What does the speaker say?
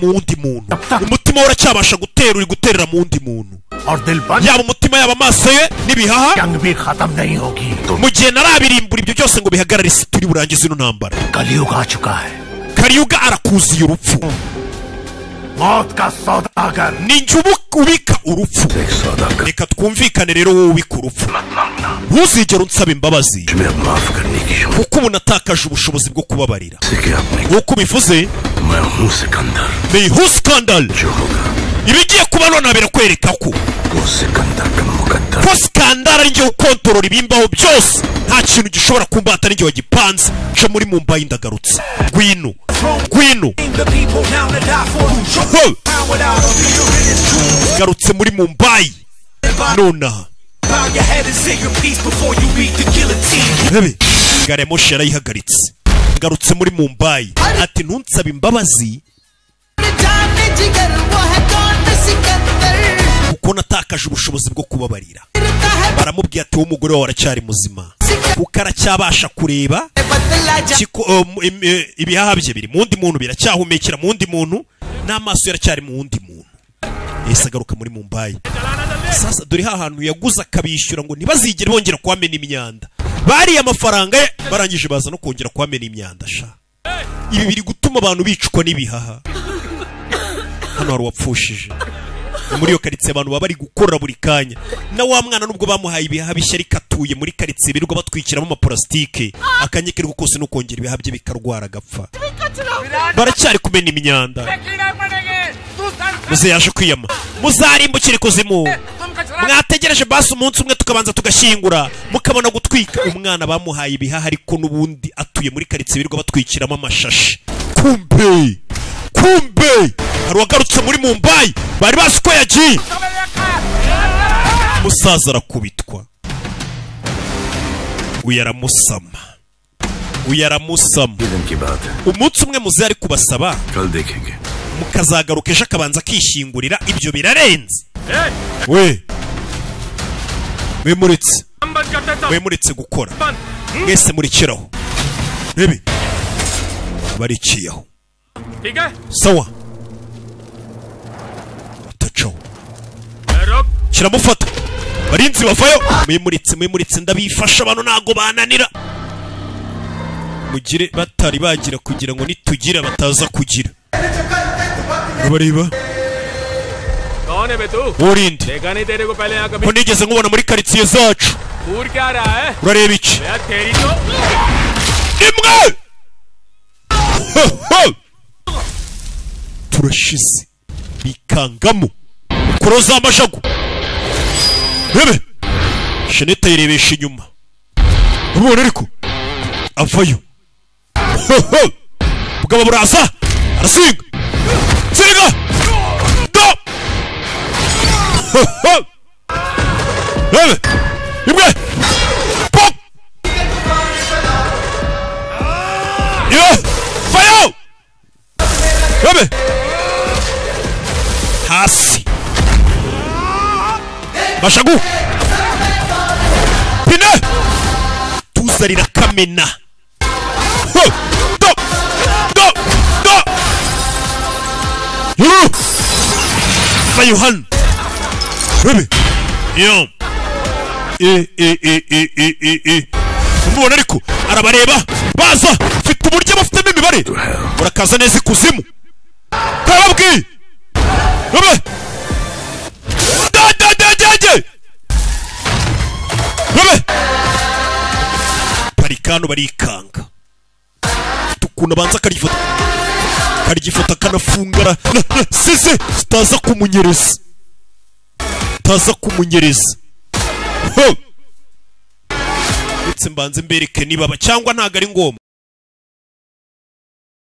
mu wundi muntu umutima uracyabasha gutera uri guterera mu wundi muntu yaba umutima yaba amaso ye n'ibihaha mu gihe narabirimbura ibyo byose ngo bihagarare isi turi burangize ino ntambara Kaliyuga arakuziye urupfu ninjye ubika urupfu reka twumvikane rero wowe ubika urupfu ntuzigere unsaba imbabazi kuko ubu natakaje ubushobozi bwo kubabarira nk'uko ubivuze Skandal ibigiye kuba none birakwereka ko Skandal ari njye ukontorora ibimbaho byose nta kintu gishobora kumbata ari njye wagipanze nje muri Mumbai ndagarutse Gwino garutse muri Mumbai nonaha gare moshi yarayihagaritse garutse muri Mumbai ati ntunsabe imbabazi kuko natakaje ubushobozi bwo kubabarira baramubwiye ati umugore wawe aracyari muzima kuko aracyabasha kureba ibihaha bye biri mu wundi muntu biracyahumekera mu wundi muntu n'amaso yaracyari mu wundi muntu yese agaruka muri Mumbai sasa dore hantu yaguze akabishyura ngo ntibazigere bongera kuhamena imyanda bariye amafaranga ye barangije baza no kongera kuhamena imyanda sha ibi biri gutuma abantu bicwa n'ibihaha hano hari wapfushije muri yo karitsiye abantu baba bari gukora buri kanya na wa mwana nubwo bamuhaye ibihaha bishya rikatuye muri karitsiye birirwa batwikiramo amaplastike akanyekerwa kose no kongera ibihaha bye bikarwara agapfa baracyari kumena imyanda muze yaje kwiyama muzarimbukire kuzimu mwategereje basi umunsi umwe tukabanza tugashyingura mukabona gutwika umwana bamuhaye ibihaha ariko n'ubundi atuye muri karitsiye birirwa batwikiramo amashashi kumbe hari wagarutse muri Mumbai bari bazi ko yagiye musaza arakubitwa uyaramusama umunsi umwe muze ari kubasaba mukazagaruka ejo akabanza akishingurira ibyo birarenze wemuretse gukora mwese murikiraho nebe barikiyeho sawa utaco kiramufata barinzi bavayo mwimuritse ndabifasha abantu nago bananira mugire batari bagira kugira ngo nitugira bataza kugira bareba कौन है बे तू urinde देखा नहीं तेरे को पहले यहाँ कभी nigeze nkubona muri karitsiye zacu दूर क्या रहा है urareba iki यार तेरी तो imwe turashize bikangamo kuroza amashagu bebe Sheneta yirebesha inyuma ubona ariko avayo bugaba buraza arasinga singa do bebe imwe pop yo fayo bebe hasi mashagu pine tuzarira kamena do Fayuhan bebe yo umubona ariko arabareba baza mfite uburyo bafitemo imibare urakaza neza ikuzimu kababwi bebe bebe parikano barikanga tukuna banza karigifota kanafungara size staza kumunyereza ndetse mbanze mbereke niba cyangwa ntago ari ngombwa